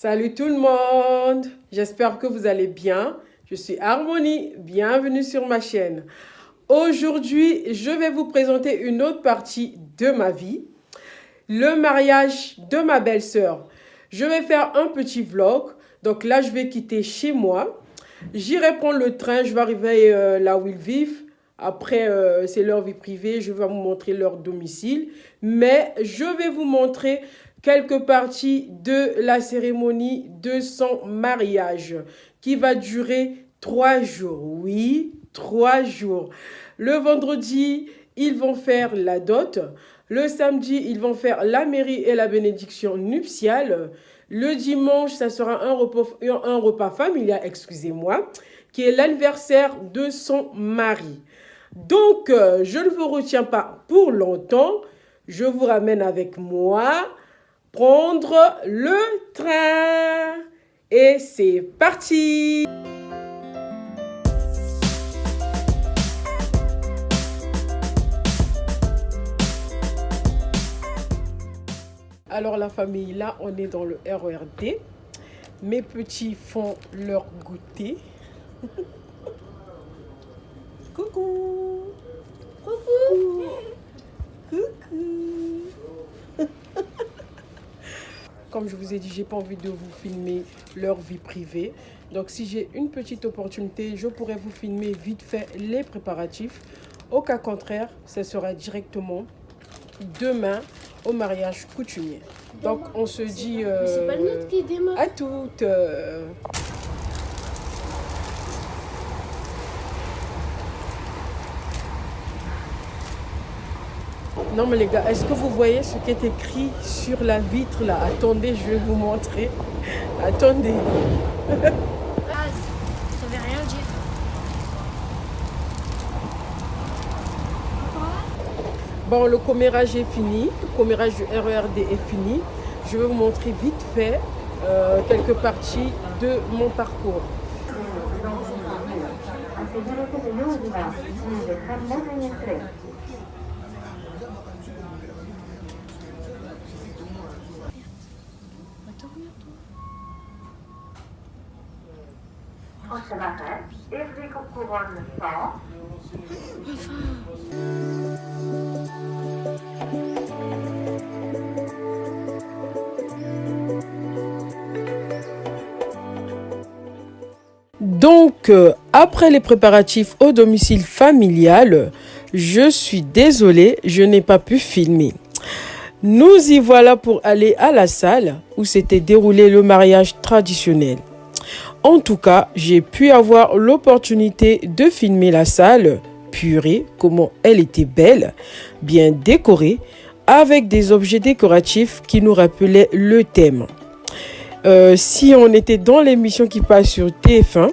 Salut tout le monde, j'espère que vous allez bien. Je suis Harmonie, bienvenue sur ma chaîne. Aujourd'hui, je vais vous présenter une autre partie de ma vie, le mariage de ma belle-sœur. Je vais faire un petit vlog, donc là je vais quitter chez moi. J'irai prendre le train, je vais arriver là où ils vivent. Après, c'est leur vie privée, je vais vous montrer leur domicile. Mais je vais vous montrer quelques parties de la cérémonie de son mariage qui va durer 3 jours. Oui, 3 jours. Le vendredi, ils vont faire la dot. Le samedi, ils vont faire la mairie et la bénédiction nuptiale. Le dimanche, ça sera un repas familial, excusez-moi, qui est l'anniversaire de son mari. Donc, je ne vous retiens pas pour longtemps. Je vous ramène avec moi prendre le train. Et c'est parti! Alors la famille, là on est dans le RERD. Mes petits font leur goûter. Coucou! Coucou! Coucou! Comme je vous ai dit, j'ai pas envie de vous filmer leur vie privée. Donc si j'ai une petite opportunité, je pourrais vous filmer vite fait les préparatifs. Au cas contraire, ce sera directement demain au mariage coutumier. Donc on se dit à toutes. Non mais les gars, est-ce que vous voyez ce qui est écrit sur la vitre là? Attendez, je vais vous montrer. Attendez. Ah, ça veut rien dire. Bon, le commérage est fini. Le commérage du RERD est fini. Je vais vous montrer vite fait quelques parties de mon parcours. Donc, après les préparatifs au domicile familial, je suis désolée, je n'ai pas pu filmer. Nous y voilà pour aller à la salle où s'était déroulé le mariage traditionnel. En tout cas, j'ai pu avoir l'opportunité de filmer la salle, purée, comment elle était belle, bien décorée, avec des objets décoratifs qui nous rappelaient le thème. Si on était dans l'émission qui passe sur TF1,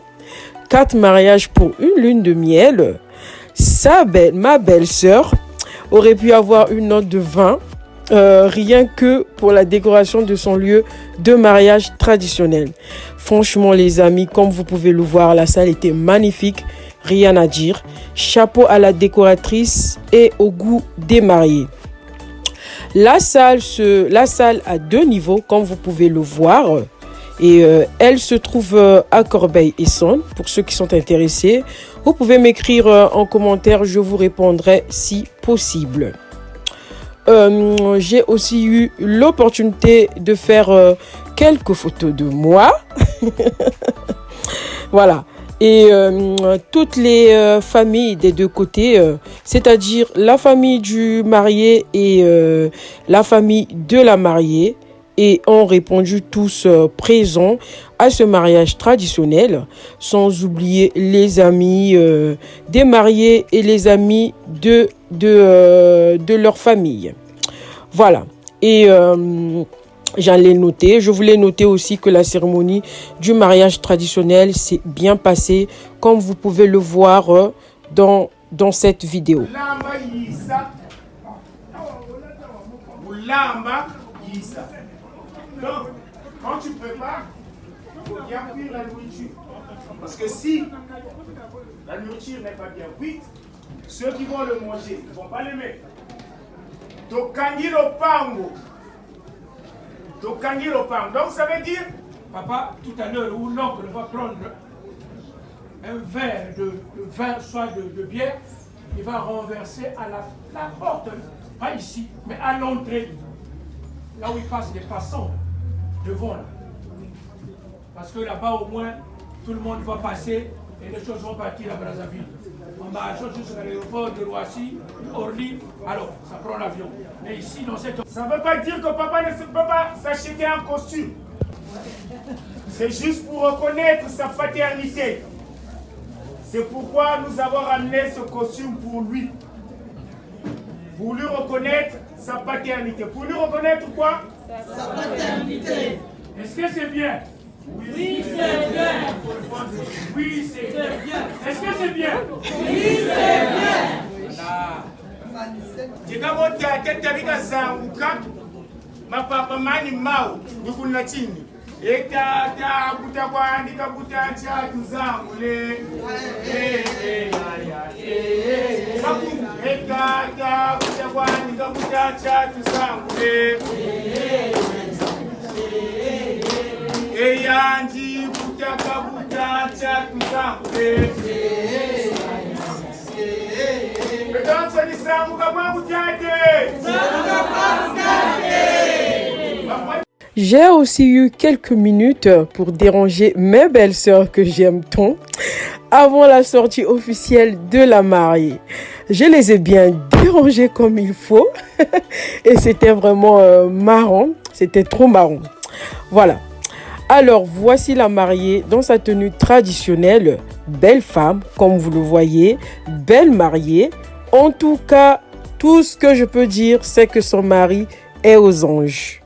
4 mariages pour une lune de miel, ma belle-sœur aurait pu avoir une note de 20, rien que pour la décoration de son lieu de mariage traditionnel. Franchement les amis, comme vous pouvez le voir, la salle était magnifique, rien à dire. Chapeau à la décoratrice et au goût des mariés. La salle a 2 niveaux, comme vous pouvez le voir. Et elle se trouve à Corbeil-Essonnes. Pour ceux qui sont intéressés, vous pouvez m'écrire en commentaire, je vous répondrai si possible. J'ai aussi eu l'opportunité de faire quelques photos de moi. Voilà. Et toutes les familles des deux côtés, c'est-à-dire la famille du marié et la famille de la mariée, et ont répondu tous présents à ce mariage traditionnel, sans oublier les amis des mariés et les amis de leur famille. Voilà. Et j'allais noter, je voulais noter aussi que la cérémonie du mariage traditionnel s'est bien passée, comme vous pouvez le voir dans cette vidéo. Donc, quand tu prépares, il faut bien cuire la nourriture. Parce que si la nourriture n'est pas bien cuite, ceux qui vont le manger ne vont pas l'aimer. Donc, kangi lo pango. Donc ça veut dire Papa, tout à l'heure, où l'oncle va prendre un verre de vin, soit de bière, il va renverser à la porte, pas ici, mais à l'entrée, là où il passe les passants, devant là. Parce que là-bas, au moins, tout le monde va passer et les choses vont partir à Brazzaville. On marche jusqu'à l'aéroport de Roissy, Orly, alors ça prend l'avion. Mais ici, dans cette... Ça ne veut pas dire que papa ne peut pas s'acheter un costume. C'est juste pour reconnaître sa paternité. C'est pourquoi nous avons ramené ce costume pour lui. Pour lui reconnaître sa paternité. Pour lui reconnaître quoi? Sa paternité. Est-ce que c'est bien? Oui, c'est bien. Oui, c'est bien. Est-ce que c'est bien? Oui, c'est bien. Jikamoja tetabika zanguka mapapa mani mau nikuna chini eta kuta kwandika kuta chatu zangu le eta kuta kwandika kuta chatu zangu le eyanji kuta kuta chatu zangu le. J'ai aussi eu quelques minutes pour déranger mes belles-sœurs que j'aime tant avant la sortie officielle de la mariée. Je les ai bien dérangées comme il faut et c'était vraiment marrant, c'était trop marrant. Voilà. Alors, voici la mariée dans sa tenue traditionnelle. Belle femme, comme vous le voyez, belle mariée. En tout cas, tout ce que je peux dire, c'est que son mari est aux anges.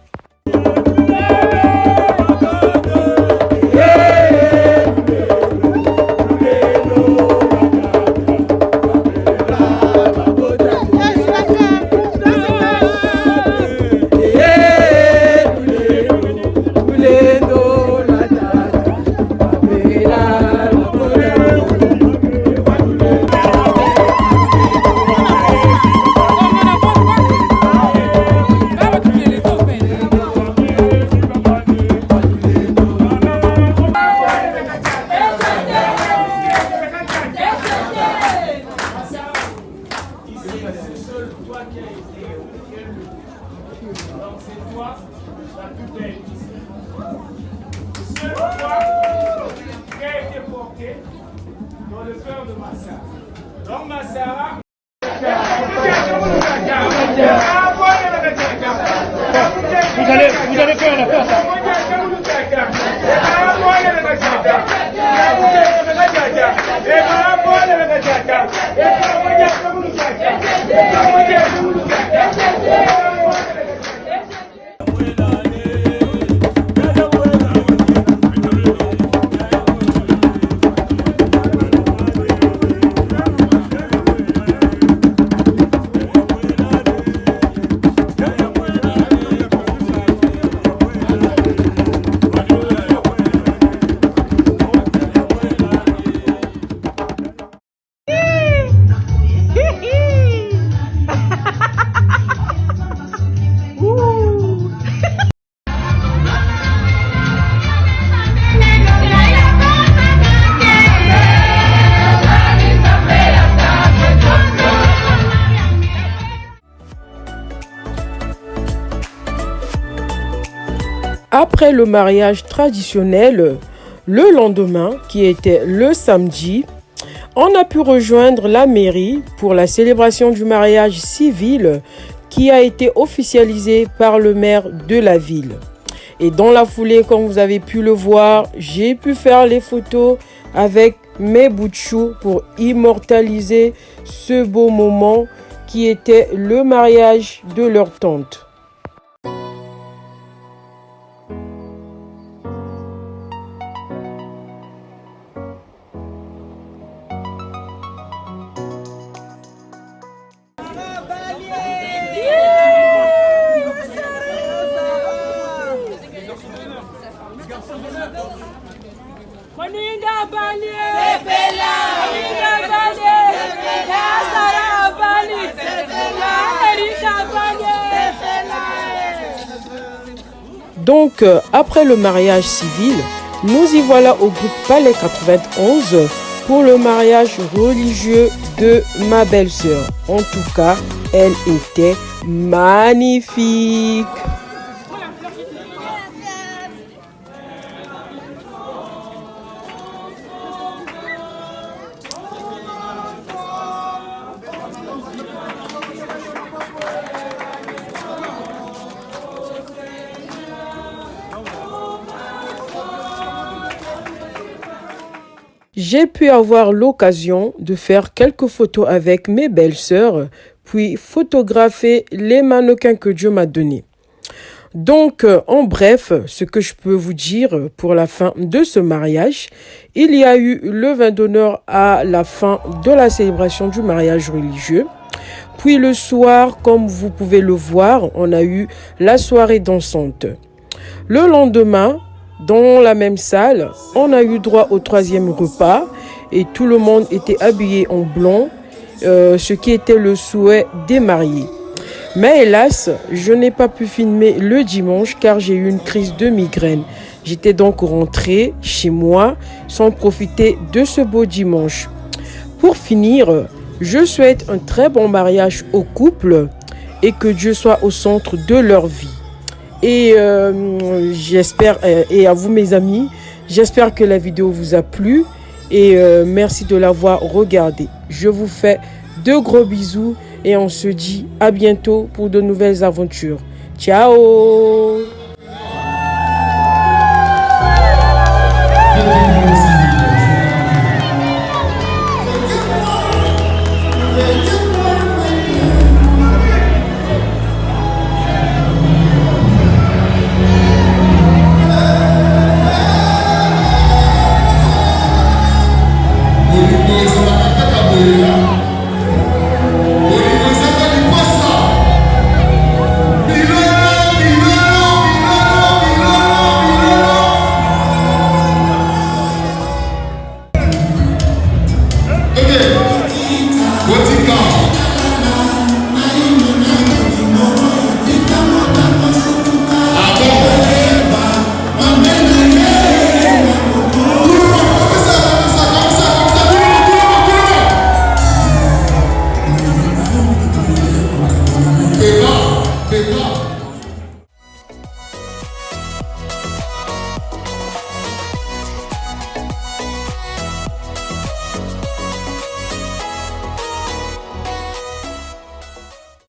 Dans le cœur de Massara. Donc Massara. Vous allez faire la place. Après le mariage traditionnel, le lendemain, qui était le samedi, on a pu rejoindre la mairie pour la célébration du mariage civil qui a été officialisé par le maire de la ville. Et dans la foulée, comme vous avez pu le voir, j'ai pu faire les photos avec mes bouts de chou pour immortaliser ce beau moment qui était le mariage de leur tante. Donc, après le mariage civil, nous y voilà au groupe Palais 91 pour le mariage religieux de ma belle-sœur. En tout cas, elle était magnifique. J'ai pu avoir l'occasion de faire quelques photos avec mes belles-sœurs, puis photographier les mannequins que Dieu m'a donnés. Donc, en bref, ce que je peux vous dire pour la fin de ce mariage, il y a eu le vin d'honneur à la fin de la célébration du mariage religieux. Puis le soir, comme vous pouvez le voir, on a eu la soirée dansante. Le lendemain, dans la même salle, on a eu droit au 3e repas et tout le monde était habillé en blanc, ce qui était le souhait des mariés. Mais hélas, je n'ai pas pu filmer le dimanche car j'ai eu une crise de migraine. J'étais donc rentrée chez moi sans profiter de ce beau dimanche. Pour finir, je souhaite un très bon mariage au couple et que Dieu soit au centre de leur vie. Et j'espère, et à vous mes amis, j'espère que la vidéo vous a plu et merci de l'avoir regardée. Je vous fais de gros bisous et on se dit à bientôt pour de nouvelles aventures. Ciao!